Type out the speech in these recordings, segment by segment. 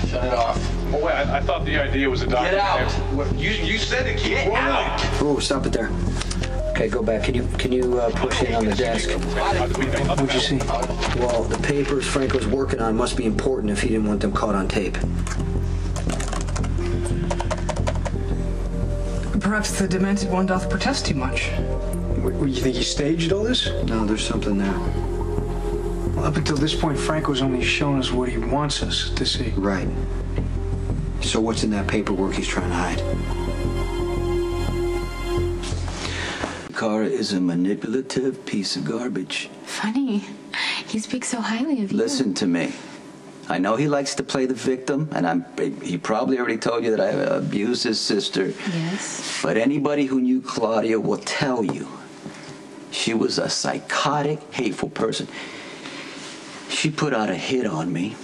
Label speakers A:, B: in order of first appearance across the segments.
A: Shut it off.
B: Well, wait, I thought the idea was a document.
A: Get out. You said to keep rolling. Out.
C: Oh, stop it there. Okay, go back. Can you push in on the desk? What'd you see? Well, the papers Frank was working on must be important if he didn't want them caught on tape.
D: Perhaps the demented one doth protest too much.
E: You think he staged all this?
C: No, there's something there.
E: Well, up until this point, Franco's only shown us what he wants us to see.
C: Right. So what's in that paperwork he's trying to hide?
F: Cara is a manipulative piece of garbage.
G: Funny. He speaks so highly of you.
F: Listen to me. I know he likes to play the victim, and he probably already told you that I abused his sister.
G: Yes.
F: But anybody who knew Claudia will tell you she was a psychotic, hateful person. She put out a hit on me,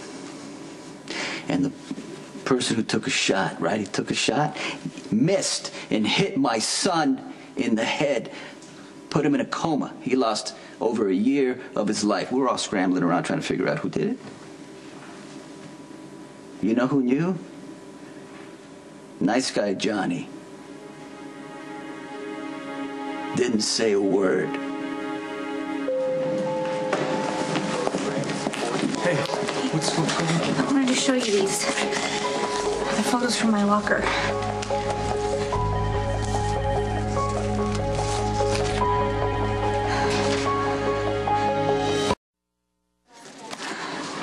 F: and the person who took a shot, right? He took a shot, missed, and hit my son in the head, put him in a coma. He lost over a year of his life. We were all scrambling around trying to figure out who did it. You know who knew? Nice guy Johnny. Didn't say a word.
E: Hey, what's going on?
G: I wanted to show you these. The photos from my locker.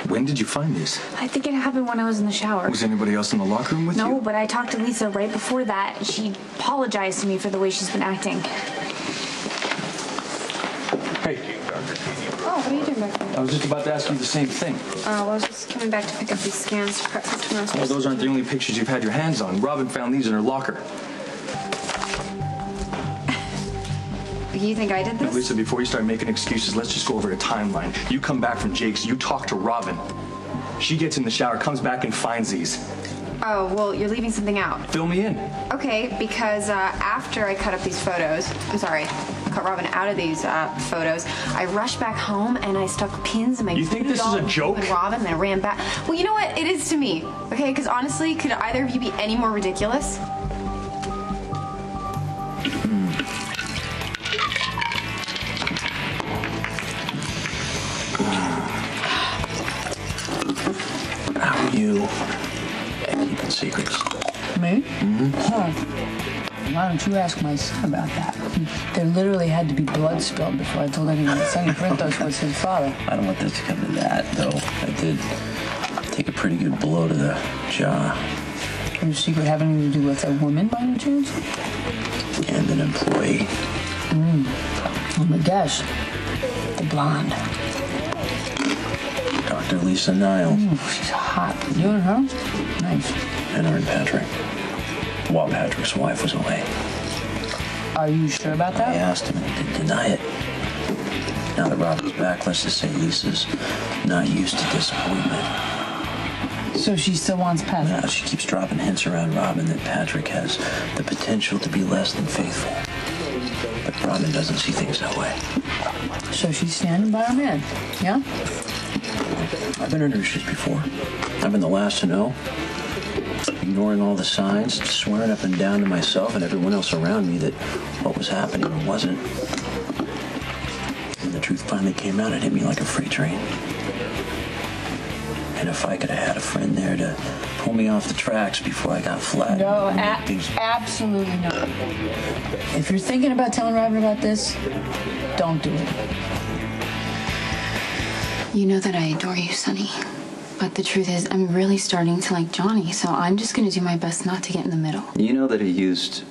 H: When did you find these?
G: I think it happened when I was in the shower.
H: Was anybody else in the locker room with you?
G: No, but I talked to Lisa right before that. She apologized to me for the way she's been acting.
H: Hey.
I: Oh, what are you doing back there?
H: I was just about to ask you the same thing.
I: Well, I was just coming back to pick up these scans for tomorrow's.
H: Well, those aren't the only pictures you've had your hands on. Robin found these in her locker.
I: You think I did this?
H: Lisa, before you start making excuses, let's just go over a timeline. You come back from Jake's, you talk to Robin. She gets in the shower, comes back and finds these.
I: Oh, well, you're leaving something out.
H: Fill me in.
I: Okay, because after I cut up these photos, cut Robin out of these photos, I rushed back home and I stuck pins in my
H: You think this is a joke?
I: And Robin, and I ran back. Well, you know what? It is to me, okay? Because honestly, could either of you be any more ridiculous?
F: How are you at keeping secrets?
J: Me? Mm-hmm. Huh. Why don't you ask my son about that? There literally had to be blood spilled before I told anyone that Sonny Printos was his father.
F: I don't want this to come to that, though. I did take a pretty good blow to the jaw.
J: Your secret having anything to do with a woman, by any chance?
F: And an employee.
J: Let me guess. The blonde.
F: Dr. Lisa Niles.
J: She's hot. You and her? Nice.
F: And her and Patrick. While Patrick's wife was away.
J: Are you sure about that?
F: I asked him and he didn't deny it. Now that Robin's back, let's just say Lisa's not used to disappointment.
J: So she still wants Patrick?
F: No, she keeps dropping hints around Robin that Patrick has the potential to be less than faithful. But Robin doesn't see things that way.
J: So she's standing by her man, yeah?
F: I've been in her shoes before. I've been the last to know. Ignoring all the signs, swearing up and down to myself and everyone else around me that what was happening wasn't. When the truth finally came out, it hit me like a freight train. And if I could have had a friend there to pull me off the tracks before I got flat.
J: No, absolutely not. If you're thinking about telling Robin about this, don't do it.
G: You know that I adore you, Sonny. But the truth is, I'm really starting to like Johnny, so I'm just going to do my best not to get in the middle.
F: You know that he used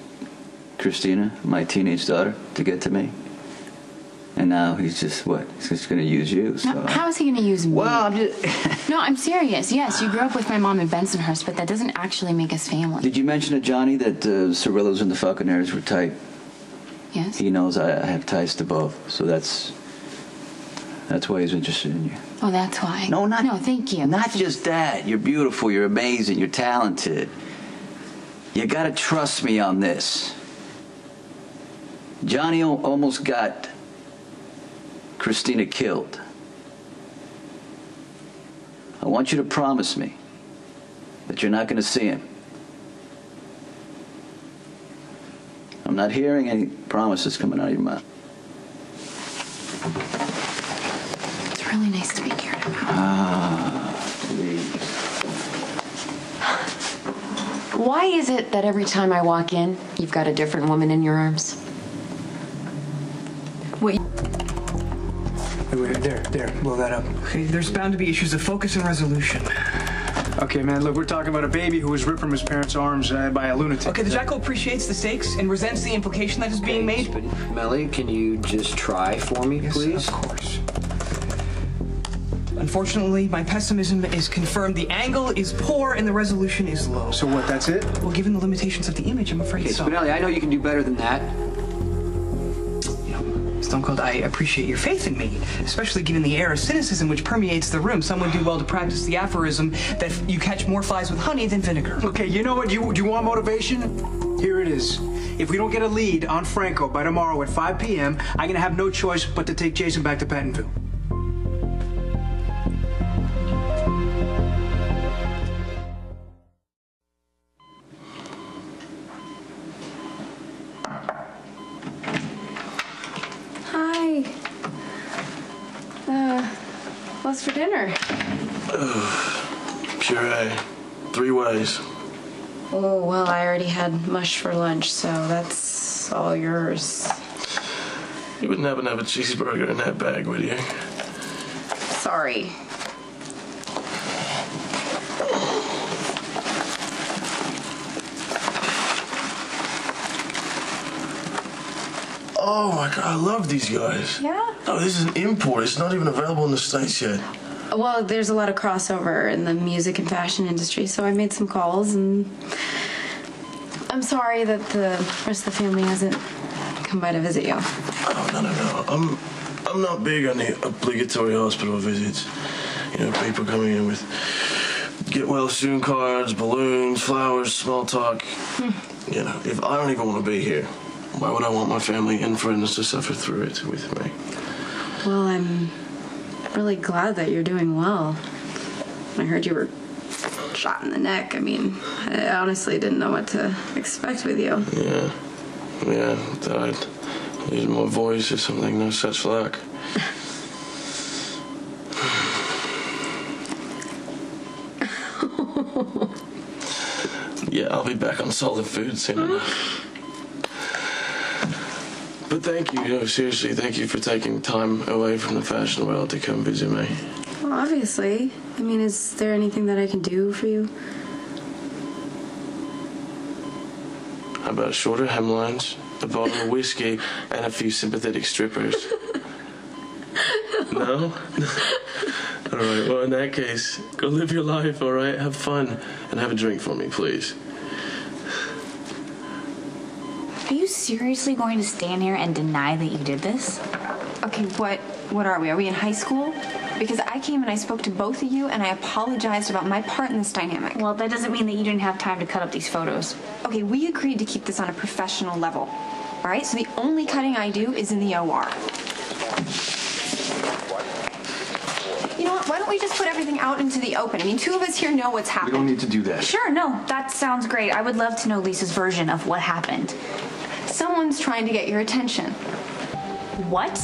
F: Christina, my teenage daughter, to get to me? And now he's just, what? He's just going to use you, so...
G: No, how is he going to use me?
F: Well, I'm just...
G: No, I'm serious. Yes, you grew up with my mom in Bensonhurst, but that doesn't actually make us family.
F: Did you mention to Johnny that Cirillos and the Falconers were tight?
G: Yes.
F: He knows I have ties to both, so that's why he's interested in you.
G: Oh, that's why.
F: No,
G: thank you.
F: Not just that. You're beautiful, you're amazing, you're talented. You gotta trust me on this. Johnny almost got Christina killed. I want you to promise me that you're not going to see him. I'm not hearing any promises coming out of your mouth.
G: It's really nice to be cared about.
F: Ah, please.
K: Why is it that every time I walk in, you've got a different woman in your arms?
D: Wait.
E: Wait, there, blow that up.
D: Okay, there's bound to be issues of focus and resolution.
E: Okay, man, look, we're talking about a baby who was ripped from his parents' arms by a lunatic.
D: Okay, the Jackal appreciates the stakes and resents the implication that is being made.
C: Melly, can you just try for me,
D: Yes,
C: please?
D: of course. Unfortunately, my pessimism is confirmed. The angle is poor and the resolution is low.
E: So what, that's it?
D: Well, given the limitations of the image, I'm afraid
C: Okay,
D: so.
C: Spinelli, I know you can do better than that.
D: Stone Cold, I appreciate your faith in me, especially given the air of cynicism which permeates the room. Some would do well to practice the aphorism that you catch more flies with honey than vinegar.
E: Okay, you know what? Do you want motivation? Here it is. If we don't get a lead on Franco by tomorrow at 5 p.m., I'm going to have no choice but to take Jason back to Pattonville.
I: Hi. What's for dinner?
A: Puree. 3 ways.
K: Oh, well, I already had mush for lunch, so that's all yours.
A: You wouldn't happen to have a cheeseburger in that bag, would you?
K: Sorry.
A: Oh my God, I love these guys.
K: Yeah?
A: Oh, this is an import. It's not even available in the States yet.
K: Well, there's a lot of crossover in the music and fashion industry, so I made some calls, and I'm sorry that the rest of the family hasn't come by to visit you.
A: Oh, no. I'm not big on the obligatory hospital visits. You know, people coming in with get well soon cards, balloons, flowers, small talk. You know, if I don't even want to be here, why would I want my family and friends to suffer through it with me?
K: Well, I'm really glad that you're doing well. I heard you were shot in the neck. I mean, I honestly didn't know what to expect with you.
A: Yeah, died. Losing my voice or something, no such luck. Yeah, I'll be back on solid food soon enough. But thank you, seriously, thank you for taking time away from the fashion world to come visit me.
K: Well, obviously. I mean, is there anything that I can do for you?
A: How about shorter hemlines, a bottle of whiskey, and a few sympathetic strippers? No? All right, well, in that case, go live your life, all right? Have fun, and have a drink for me, please.
L: Are you seriously going to stand here and deny that you did this?
I: Okay, what are we? Are we in high school? Because I came and I spoke to both of you and I apologized about my part in this dynamic.
L: Well, that doesn't mean that you didn't have time to cut up these photos.
I: Okay, we agreed to keep this on a professional level. All right, so the only cutting I do is in the OR. You know what? Why don't we just put everything out into the open? I mean, 2 of us here know what's happened.
H: We don't need to do that.
L: Sure, no, that sounds great. I would love to know Lisa's version of what happened.
I: Someone's trying to get your attention.
L: What?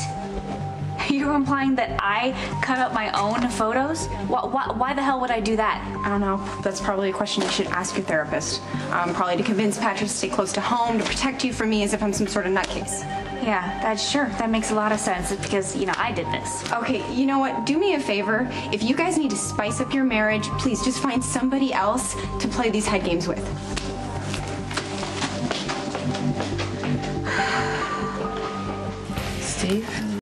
L: You're implying that I cut up my own photos? Why the hell would I do that?
I: I don't know. That's probably a question you should ask your therapist. Probably to convince Patrick to stay close to home, to protect you from me as if I'm some sort of nutcase.
L: Yeah, that's sure. That makes a lot of sense because, you know, I did this.
I: Okay, you know what? Do me a favor. If you guys need to spice up your marriage, please just find somebody else to play these head games with.
J: Steve?